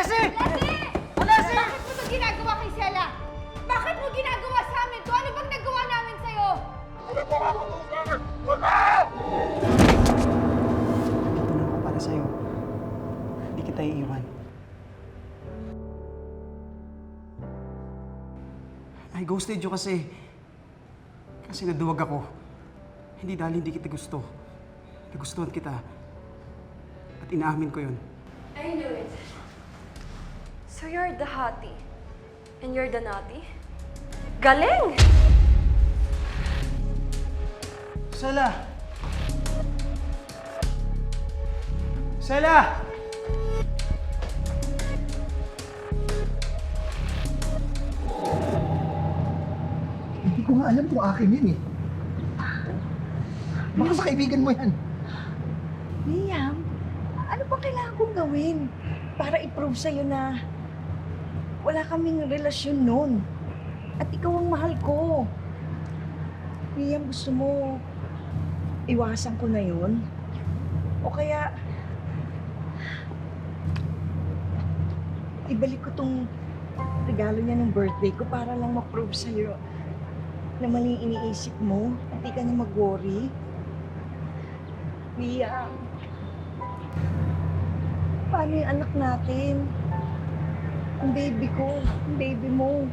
Leslie! Leslie! Leslie! Bakit mo ito ginagawa kay Sela? Bakit mo ginagawa sa amin to? Ano bang nagawa namin sa'yo? Ito na ako para sa'yo. Hindi kita iiwan. I ghosted you kasi naduwag ako. Hindi dahil hindi kita gusto. Nagustuhan kita. At inaamin ko yun. I knew it. So you're the hottie. And you're the naughty? Galing! Sela! Sela! Hindi ko nga alam kung akin yun eh. Baka sa kaibigan mo yan. Liam, ano ba kailangan kong gawin para i-prove sa'yo na wala kaming relasyon noon at ikaw ang mahal ko? Liam, gusto mo iwasan ko na yun? O kaya ibalik ko tong regalo niya ng birthday ko para lang ma-prove sa'yo na mali iniisip mo, hindi ka na mag-worry? Liam, paano yung anak natin? Ang baby ko, ang baby mo.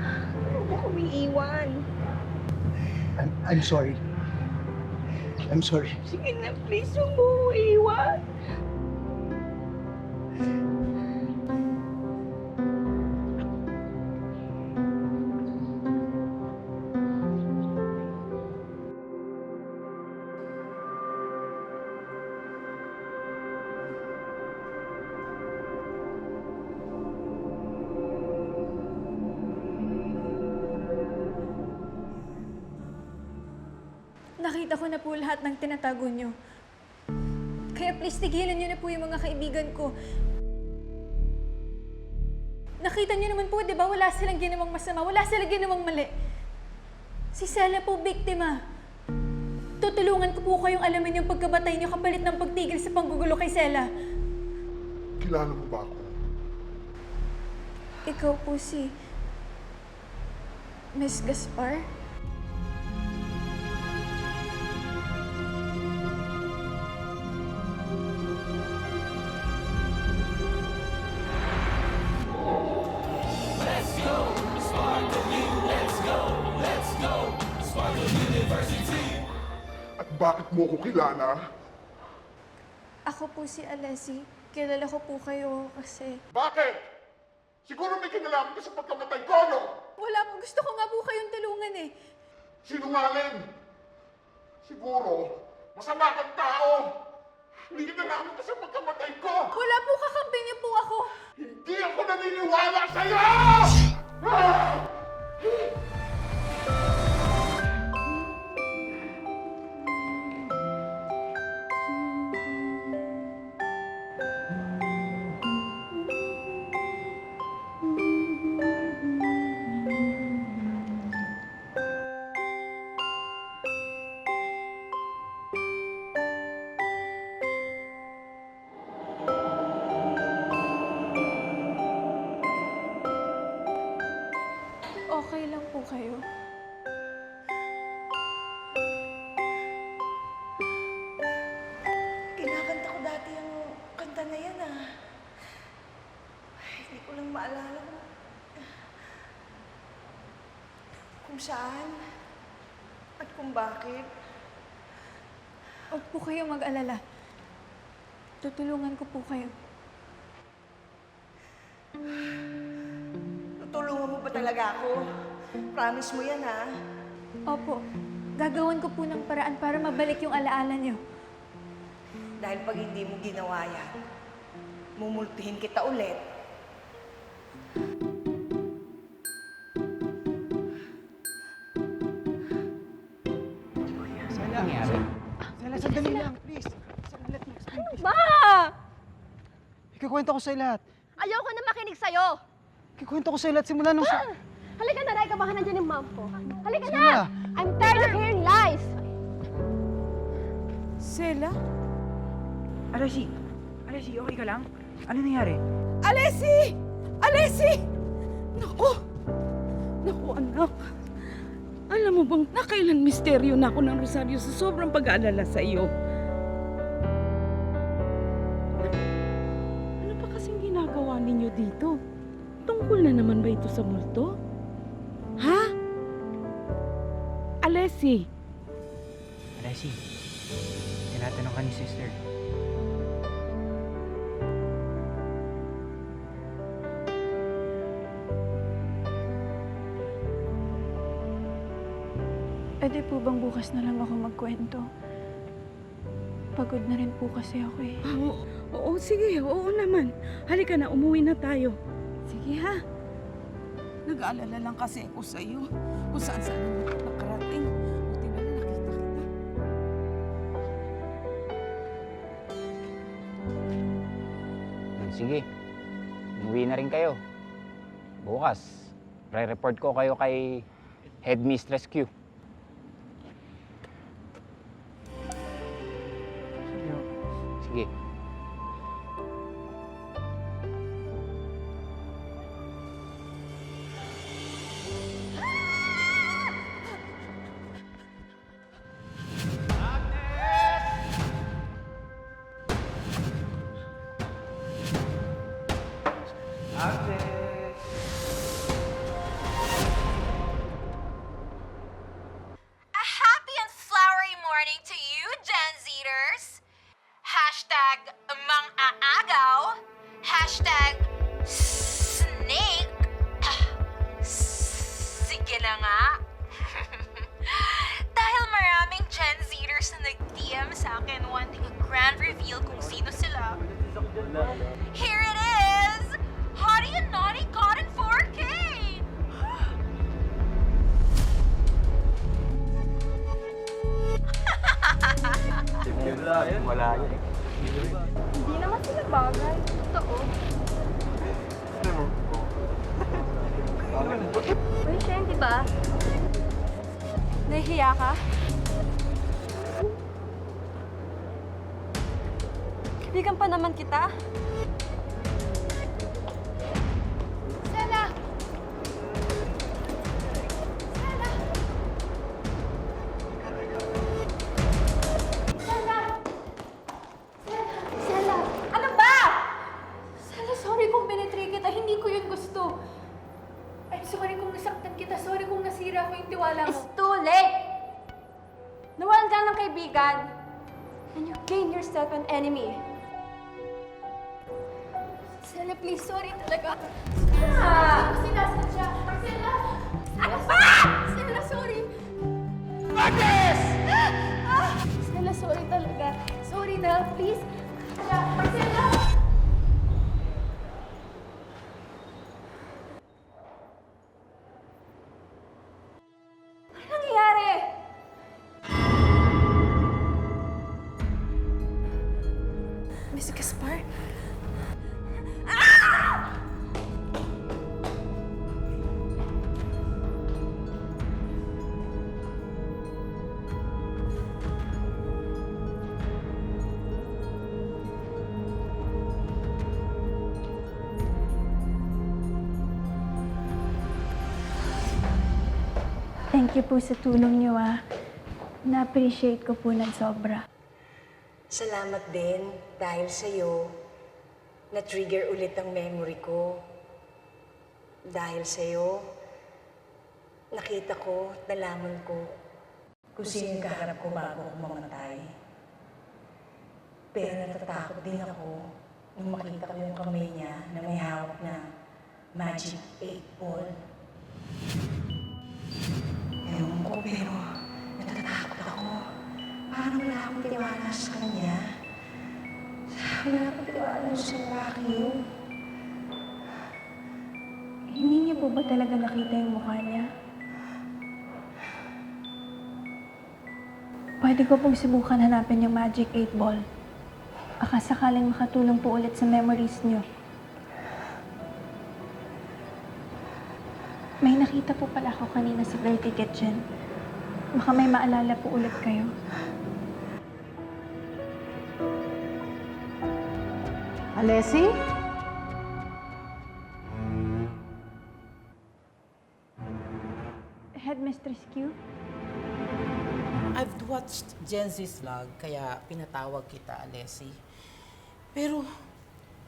Ano ba umiiwan? I'm sorry. I'm sorry. Sige na, please, huwag mo iiwan. Nakita ko na po lahat ng tinatago niyo. Kaya please, tigilan niyo na po yung mga kaibigan ko. Nakita niyo naman po, di ba? Wala silang ginawang masama. Wala silang ginawang mali. Si Sela po, biktima. Tutulungan ko po kayong alamin yung pagkabatay niyo kapalit ng pagtigil sa panggugulo kay Sela. Kilala mo ba ako? Ikaw po si Miss Gaspar? At bakit mo ko kilala? Ako po si Alessi. Kilala ko po kayo kasi... Bakit? Siguro may kinalaman ka sa pagkamatay ko, no? Wala po. Gusto ko nga po kayong tulungan eh. Sinungaling. Siguro, masama kang tao. Hindi kinalaman ka sa pagkamatay ko. Wala po. Kakampi niyo po ako. Hindi ako naniniwala sa'yo! Ah! Okay lang po kayo. Kinakanta ko dati ang kanta na yan ah. Ay, hindi ko lang maalala kung saan at kung bakit. Huwag po kayo mag-alala. Tutulungan ko po kayo. Tutulungan mo ba talaga ako? Promise mo yan ha? Opo. Gagawan ko po ng paraan para mabalik yung alaala niyo. Dahil pag hindi mo ginawa yan, mumultihin kita ulit. Sela! Sela, sandali lang, please. Sela, let me explain. Ano Ba! Ikukwento ko sa'yo lahat. Ayoko na makinig sa'yo! Ikukwento ko sa'yo lahat simula nung sa... Halika na, Ray. Kabahan nandiyan yung mom ko. Halika Sige na! na. I'm tired of hearing lies! Sela? Arashi, okay ka lang? Ano nangyari? Alessi! Alessi! Naku! Naku, anak. Alam mo bang nakailan misteryo na ako ng Rosario sa sobrang pag-aalala sa iyo? Ano pa kasing ginagawa ninyo dito? Tungkol na naman ba ito sa multo? Ha? Alessi! Alessi, tinatanong ka ni sister. Pwede po bang bukas na lang ako magkwento? Pagod na rin po kasi ako eh. Oo, sige. Oo naman. Halika na, umuwi na tayo. Sige ha. Nag-aalala lang kasi ako sa iyo. Kung saan-saan mo nakarating. Buti na lang nakita kita. Sige, umuwi na rin kayo. Bukas, re-report ko kayo kay Headmistress Q. Sige. A happy and flowery morning to you, Gen Zers! Hashtag mang-aagaw. Hashtag snake. Sige na nga. Dahil maraming Gen Zers na nag-DM sa akin wanting a grand reveal kung sino sila. Here it is! Hottie and Naughty caught in 4K! Hindi naman sila bagay. Totoo. Uy, Shen, di ba? Nahihiya ka? Kaibigan pa naman kita. Stella! Stella! Ano ba? Stella, sorry kung binitray kita. Hindi ko yun gusto. I'm sorry kung nasaktan kita. Sorry kung nasira ko yung tiwala It's mo. too late! Nawalan ka ng kaibigan. And you gain yourself an enemy. Stella, please, sorry talaga. Ah! Sinasadya. Stella! Ano ba? Stella, sorry. Agnes! Stella, sorry talaga. Sorry na, please. Marcela! Ano nangyayari? Miss Gaspar? Thank you po sa tulong niyo Na-appreciate ko po ng sobra. Salamat din dahil sa'yo, na-trigger ulit ang memory ko. Dahil sa'yo, nakita ko, nalaman ko kung sino yung kaharap ko bago ako mamatay. Pero natatakot din ako nung makita ko yung kamay niya na may hawak na Magic 8 Ball. Ewan ko, pero natatakot ako. Parang wala akong tiwala sa kanya. Wala akong tiwala sa Rocky. Hindi niyo po ba talaga nakita yung mukha niya? Pwede ko pong subukan hanapin yung Magic 8 Ball. Baka sakaling makatulong po ulit sa memories niyo. May nakita po pala ako kanina sa Dirty Kitchen. Baka may maalala po ulit kayo. Alessi? Headmistress Q? I've watched Jenzy's vlog, kaya pinatawag kita, Alessi. Pero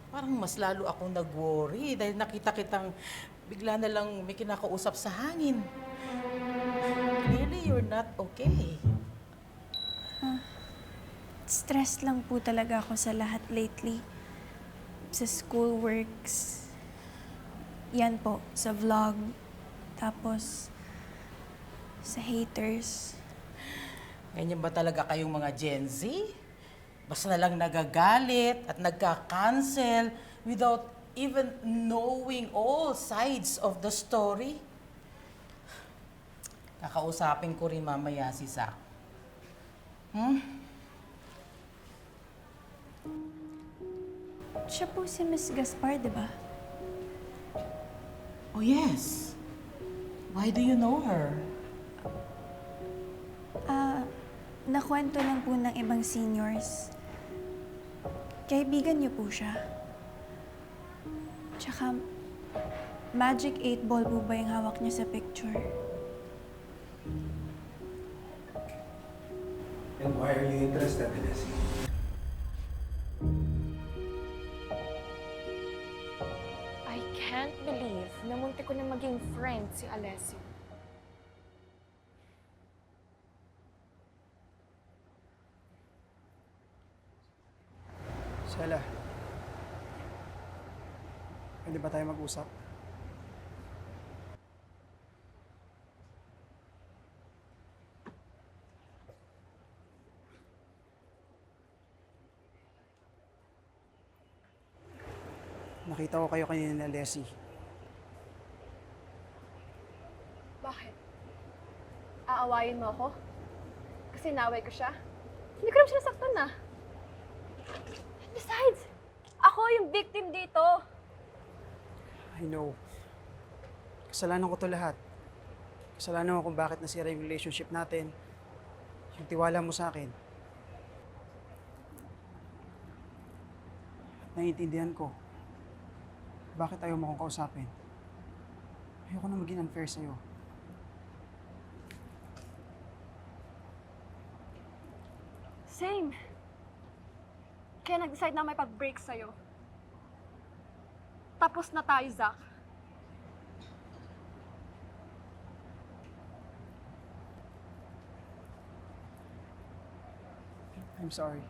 parang mas lalo akong nag-worry dahil nakita kitang bigla na lang may kinakausap sa hangin. Clearly, you're not okay. Stress lang po talaga ako sa lahat lately. Sa school works. Yan po, sa vlog. Tapos, sa haters. Ganyan ba talaga kayong mga Gen Z? Basta na lang nagagalit at nagka-cancel without even knowing all sides of the story? Kakausapin ko rin mamaya si Zach. Siya po si Miss Gaspar, di ba? Oh yes. Why do you know her? Nakwento lang po ng ibang seniors. Kaibigan niyo po siya. Tsaka, Magic 8 Ball po ba yung hawak niya sa picture? And why are you interested in this? I can't believe na munti ko na maging friend si Alessi. Sela, pwede ba tayo mag-usap? Nakita ko kayo kanina na Leslie. Bakit? Aawayin mo ako? Kasi naway ko siya? Hindi ko naman siya nasaktan na. Besides, ako yung victim dito. I know. Kasalanan ko to lahat. Kasalanan ko kung bakit nasira yung relationship natin. Yung tiwala mo sa akin. Naiintindihan ko. Bakit ayaw mo akong kausapin? Ayoko na maging unfair sa'yo. Same. Kaya nag-decide na may pag-break sa'yo. Tapos na tayo, Zach. I'm sorry.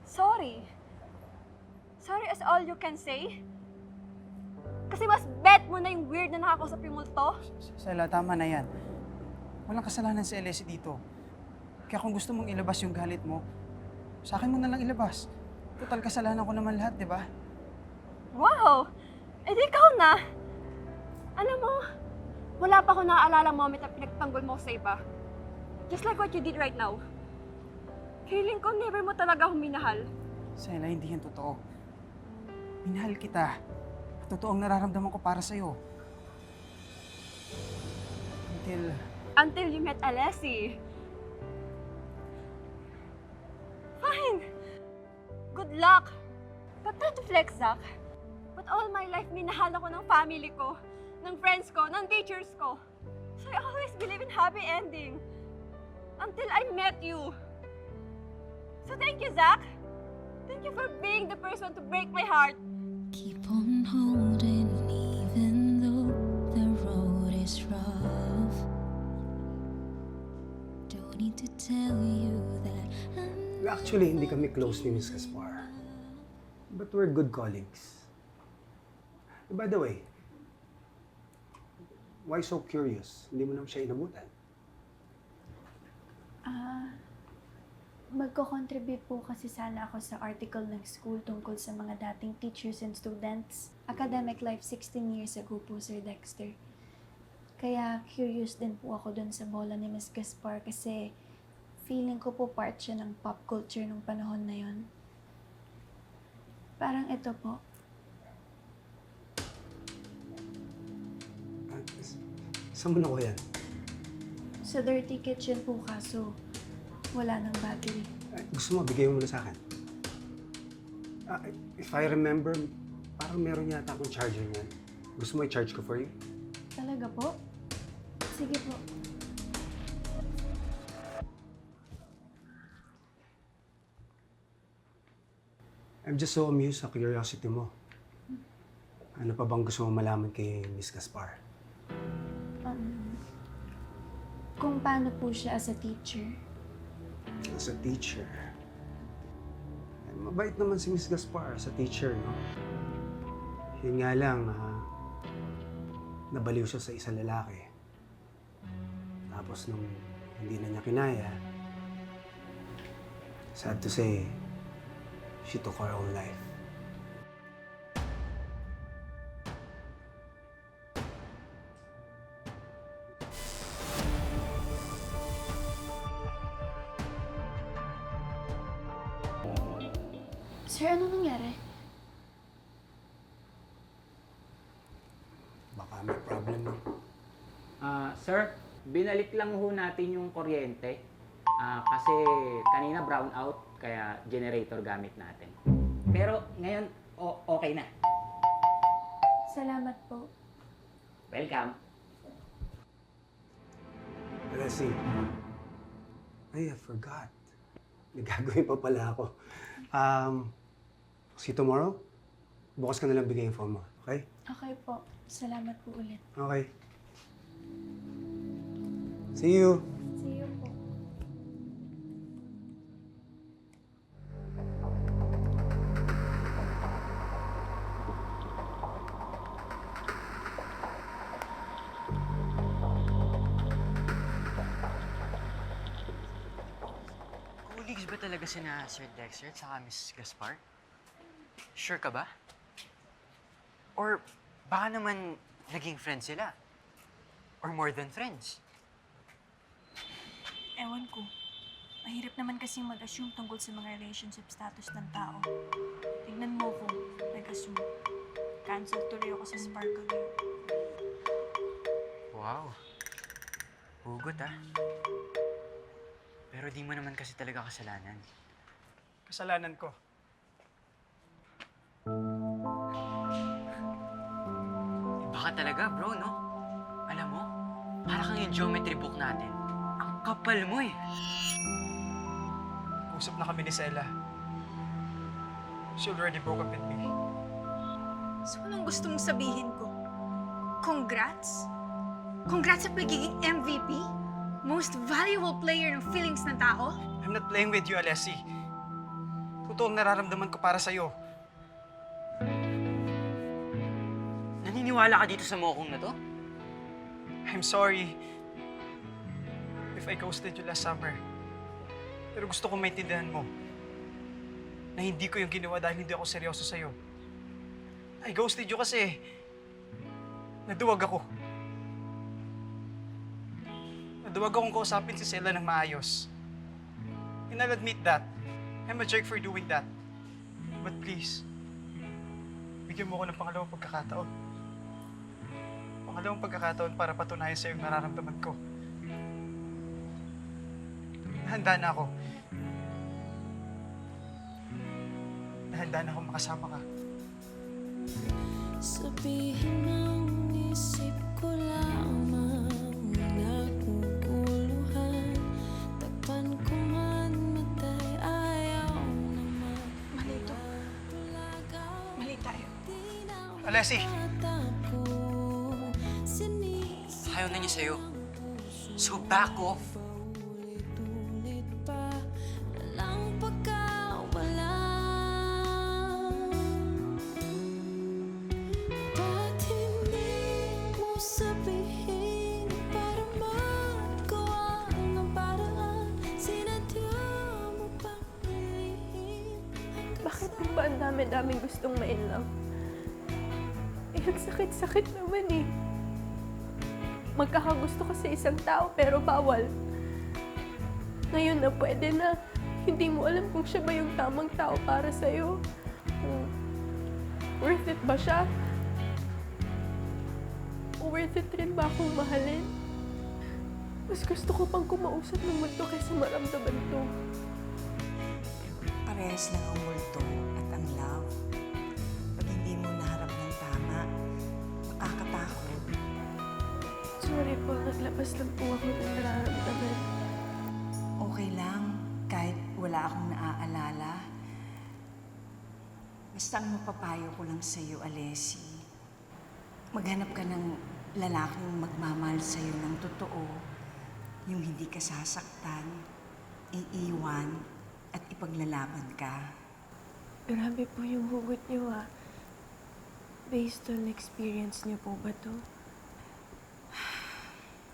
Sorry. Sorry is all you can say? Kasi mas bet mo na yung weird na nakakausap yung multo? Sela, tama na yan. Walang kasalanan si Alessi dito. Kaya kung gusto mong ilabas yung galit mo, sa akin mo na lang ilabas. Total, kasalanan ko naman lahat, di ba? Wow! Eh di ikaw na! Alam mo, wala pa ako naaalala moment na pinagtanggol mo sa iba. Just like what you did right now. Feeling ko never mo talaga akong minahal. Sela, hindi yan totoo. Minahal kita. At totoo ang nararamdaman ko para sa'yo. Until you met Alessi. Fine. Good luck. But not to flex, Zach. But all my life, minahal ako ng family ko, ng friends ko, ng teachers ko. So I always believe in happy ending. Until I met you. So thank you, Zach. Thank you for being the person to break my heart. Keep on holding even though the road is rough. Don't need to tell you that Actually, hindi kami close ni Miss Gaspar. But we're good colleagues. By the way, why so curious? Hindi mo naman siya inabutan. Magko-contribute po kasi sana ako sa article ng school tungkol sa mga dating teachers and students. Academic life 16 years ago po, Sir Dexter. Kaya curious din po ako dun sa bola ni Miss Gaspar kasi feeling ko po part siya ng pop culture nung panahon na yon. Parang ito po. Saan mo nakuha yan? Sa dirty kitchen po kaso wala ng battery. Gusto mo, bigay mo muna sa akin. If I remember, parang meron yata akong charger niyan. Gusto mo i-charge ko for you? Talaga po? Sige po. I'm just so amused sa curiosity mo. Ano pa bang gusto mo malaman kay Miss Gaspar? Kung paano po siya as a teacher. As a teacher. Mabait naman si Miss Gaspar as a teacher, no? Yun nga lang, nabaliw siya sa isang lalaki. Tapos nung hindi na niya kinaya, sad to say, she took her own life. Sir, ano nangyari? Baka may problem, no? Sir, binalik lang ho natin yung kuryente. Kasi kanina brown out, kaya generator gamit natin. Pero ngayon, okay na. Salamat po. Welcome. Leslie, I forgot. Nagagawin pa pala ako. See you tomorrow? Bukas ka na lang bigay yung phone mo, okay? Okay po. Salamat po ulit. Okay. See you. See you po. Colleagues ba talaga sina Sir Dexter at saka Miss Gaspar? Sure ka ba? Or baka naman naging friends sila? Or more than friends? Ewan ko. Mahirap naman kasing mag-assume tungkol sa mga relationship status ng tao. Tingnan mo ko, nag-assume. Cancel tuloy ako sa Sparkle ngayon. Wow. Hugot ah. Pero di mo naman kasi talaga kasalanan. Kasalanan ko. Iba ka talaga, bro, no? Alam mo, para kang yung geometry book natin. Ang kapal mo eh. Usap na kami ni Sela. She already broke up with me. So anong gusto mong sabihin ko? Congrats? Congrats sa pagiging MVP? Most valuable player ng feelings ng tao? I'm not playing with you, Alessi. Totoong nararamdaman ko para sa'yo. Naniniwala ka dito sa mokong na to? I'm sorry if I ghosted you last summer. Pero gusto kong maintindihan mo na hindi ko yung ginawa dahil hindi ako seryoso sa'yo. I ghosted you kasi naduwag ako. Naduwag akong kausapin si Sela ng maayos. And I'll admit that. I'm a jerk for doing that. But please, bigyan mo ko ng pangalawang pagkakataon. Pangalawang pagkakataon para patunayan sa'yo yung nararamdaman ko. Nahanda na ako. Nahanda na ako makasama ka. Sabihin ang isip ko lamang naguguluhan. Takpan ko man matay ayaw naman. Mali to. Mali tayo. Alessi! Ayaw na niya sa'yo. So back off! Bakit po ba ang dami-daming gustong ma-inlove? Eh, ang sakit-sakit naman eh. Magkakagusto ka sa isang tao pero bawal. Ngayon na pwede na, hindi mo alam kung siya ba yung tamang tao para sa'yo. Worth it ba siya? O worth it rin ba akong mahalin? Mas gusto ko pang kumausap ng multo kaysa maramdaman to. parehas lang ang multo at ang love. Pag hindi mo naharap ng tama, nakakatakot. Sorry po, naglabas lang po ako ng nararamdaman. Okay lang, kahit wala akong naaalala. Basta ang mapapayo ko lang sa'yo, Alessi, maghanap ka ng lalaking magmamahal sa'yo ng totoo, yung hindi ka sasaktan, iiwan, at ipaglalaban ka. Grabe po yung hugot niyo ah. Based on experience niyo po ba to?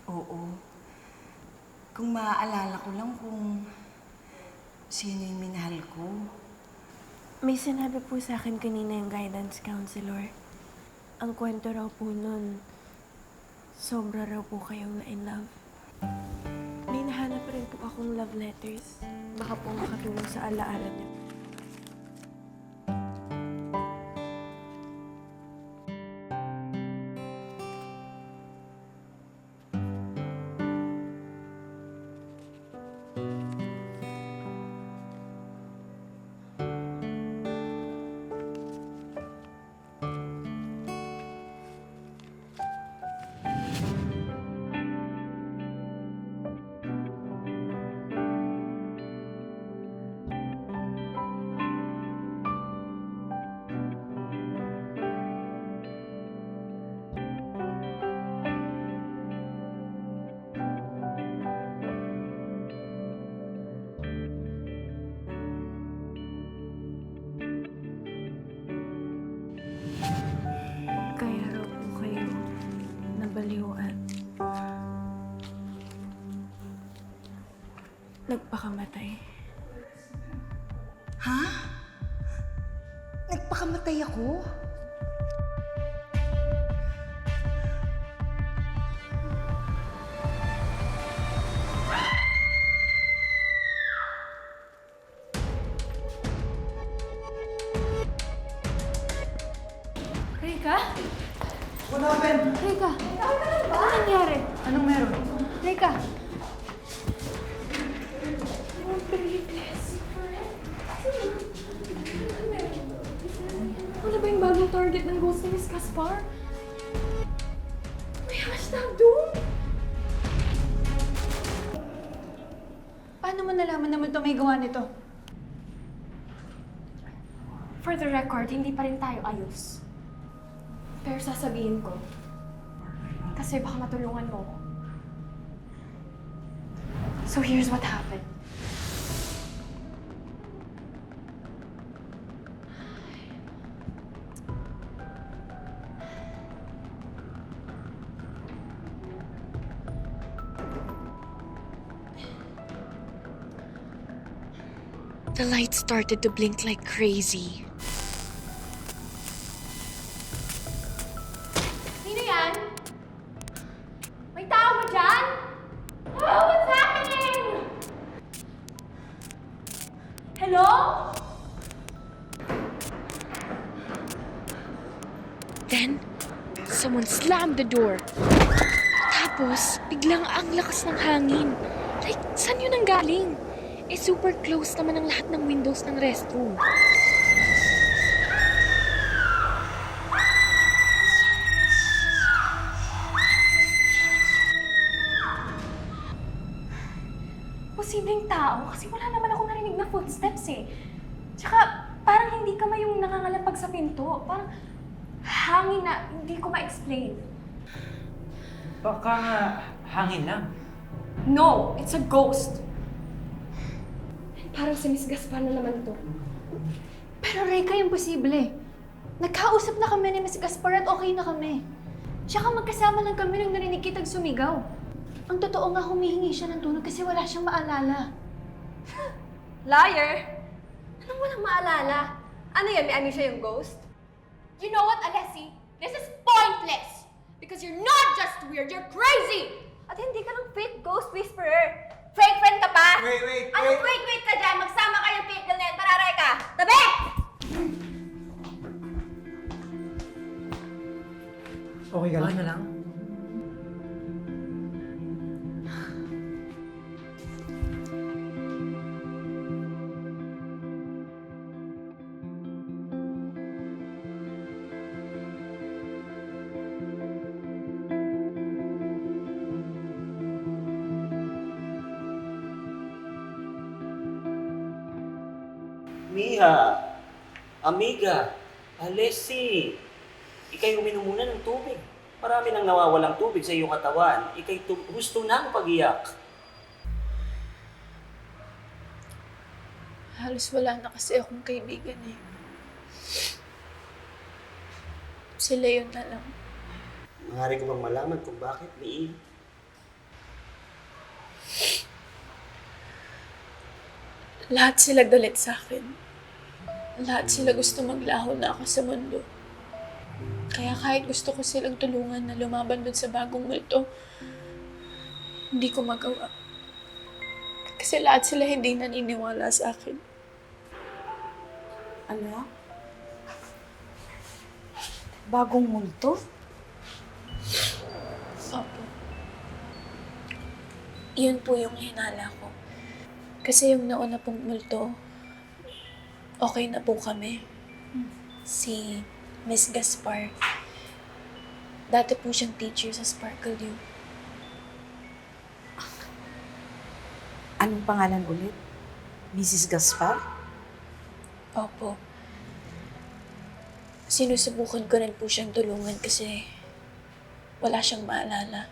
Oo. Kung maaalala ko lang kung sino yung minahal ko. May sinabi po sa akin kanina yung guidance counselor. Ang kwento raw po nun, sobra raw po kayong na-in love. May nahanap rin po akong love letters. Baka po makatulong sa alaala niyo. Kaya raw po kayo nabaliwan. Nagpakamatay. Ha? Nagpakamatay ako? Rika? What happened? Rika? Ano nangyari? Anong meron? Rika? Ano ba yung bagong target ng ghost ni Miss Gaspar? May hashtag doon! Paano mo nalaman na multo may gawa nito? For the record, hindi pa rin tayo ayos. Pero sasabihin ko, kasi baka matulungan mo ko. So here's what happened. The light started to blink like crazy. Sino yan? May tao ba dyan? Oh, what's happening? Hello? Then, someone slammed the door. Tapos, biglang ang lakas ng hangin. Like, saan yun ang galing? Eh, super close naman ang lahat ng windows ng restroom. Posibleng tao kasi wala naman akong narinig na footsteps eh. Tsaka parang hindi ka yung nangangalapag sa pinto. Parang hangin na hindi ko ma-explain. Baka hangin lang. No, it's a ghost. Parang si Miss Gaspar na naman to. Pero Rika, imposible. Nagkausap na kami ni Miss Gaspar at okay na kami. Tsaka magkasama lang kami nung narinig kitang sumigaw. Ang totoo nga humihingi siya ng tulong kasi wala siyang maalala. Liar! Anong walang maalala? Ano yan? May amnesia yung ghost? You know what, Alessi? This is pointless! Because you're not just weird, you're crazy! At hindi ka ng fake ghost whisperer. Fake friend ka pa? Wait. Anong wait ka dyan? Magsama kayong fake girl na yan. Tara, Reka! Tabi! Okay ka lang? Okay na lang. Mia, amiga, Alessi, ikay uminom muna ng tubig. Marami nang nawawalang tubig sa iyong katawan. Ikay gusto na ang pag-iyak. Halos wala na kasi akong kaibigan eh. Sila yun na lang. Maaari ko bang malaman kung bakit, Mia? Lahat sila galit sa akin. Lahat sila gusto maglaho na ako sa mundo. Kaya kahit gusto ko silang tulungan na lumaban dun sa bagong multo, hindi ko magawa. Kasi lahat sila hindi naniniwala sa akin. Ano? Bagong multo? Opo. Yun po yung hinala ko. Kasi yung nauna pong multo, okay na po kami. Si Miss Gaspar. Dati po siyang teacher sa Sparkle U. Anong pangalan ulit? Mrs. Gaspar? Opo. Sinusubukan ko rin po siyang tulungan kasi wala siyang maalala.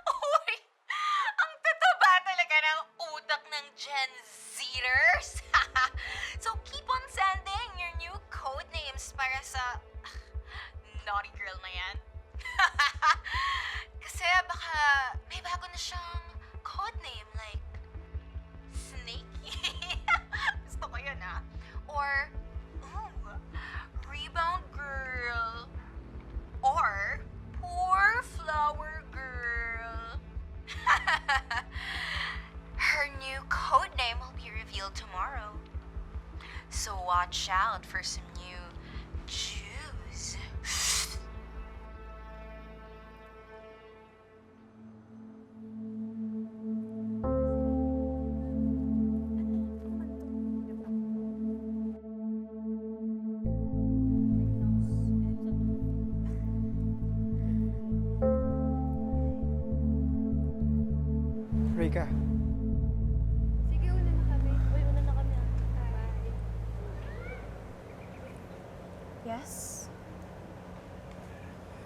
Uy! Ang tataba talaga ng utak ng Gen Zers. So keep on sending your new code names para sa naughty girl na yan. Kasi baka may bago na siyang code name like Snakey. Gusto ko yun ah. Or, Rebound Girl. Or, Poor Flower Girl. Her new code name will be revealed tomorrow. So watch out for some new Jews. Rika, Sige, una na kami. Uy, una na kami. Yes?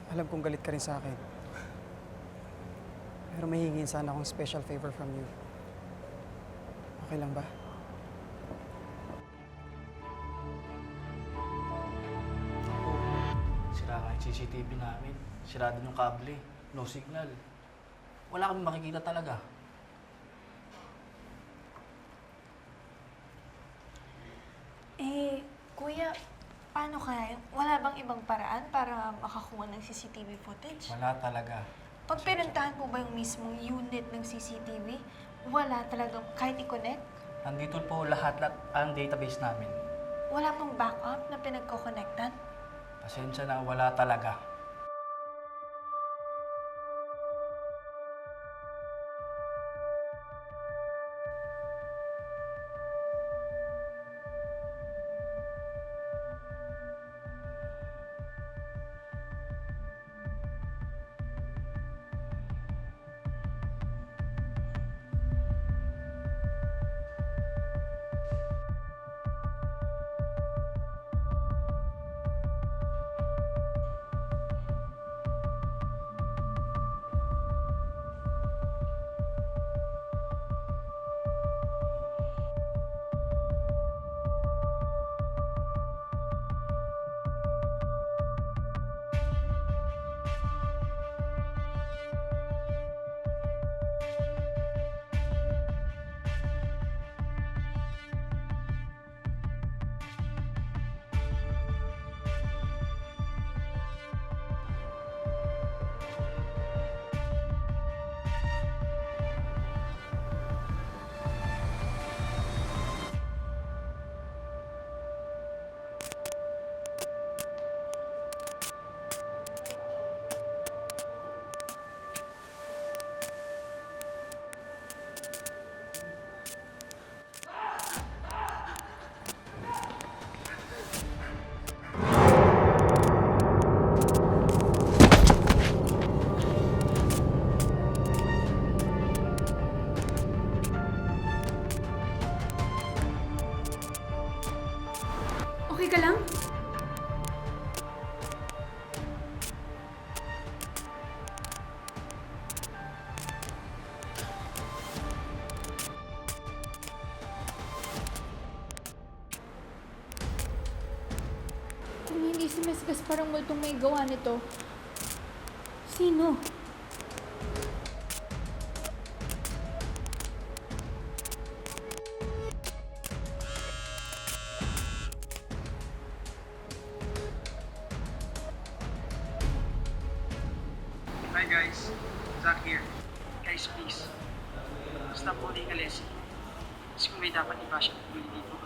alam kong galit ka rin sa akin. Pero may hingin sana akong special favor from you. Okay lang ba? Sira nga yung CCTV namin. Sira din yung kable. No signal. Wala kami makikita talaga. Eh, kuya, paano kaya? Wala bang ibang paraan para makakuha ng CCTV footage? Wala talaga. Pag pinuntahan po ba yung mismong unit ng CCTV, wala talagang kahit i-connect? Nandito po lahat ang database namin. Wala pong backup na pinagkoconnectan? Pasensya na, wala talaga. ka lang? Kung hindi si Miss Gaspar ang multong may gawa nito, sino? Hi guys, Zach here. Guys, please. Stop holding Alessi. Kasi kung may dapat iba siya pumili dito,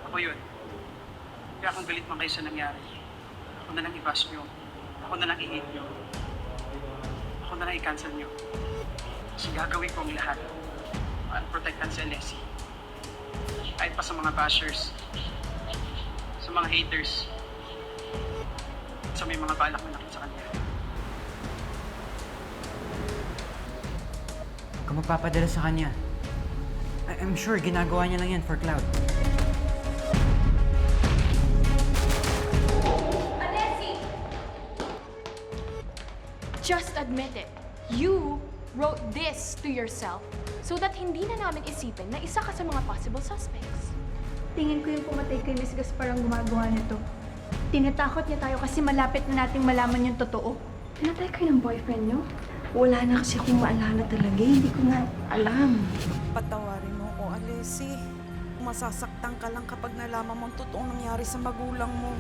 ako yun. Kaya kung galit man kayo sa nangyari, ako na lang i-bash nyo. Ako na lang i-hate nyo. Ako na lang i-cancel nyo. Kasi gagawin ko ang lahat para protektan si Alessi. Kahit pa sa mga bashers, sa mga haters, sa may mga balak manakit sa kanya. Kung magpapadala sa kanya, I'm sure ginagawa niya lang yan for clout. Alessi! Just admit it. You wrote this to yourself so that hindi na namin isipin na isa ka sa mga possible suspects. Tingin ko yung pumatay kay Miss Gaspar ang gumagawa nito. Tinatakot niya tayo kasi malapit na nating malaman yung totoo. Pinatay kayo ng boyfriend niyo? Wala na kasi akong maalala talaga. Hindi ko na alam. Patawarin mo ko, Alessi. Masasaktan ka lang kapag nalaman mo ang totoong nangyari sa magulang mo.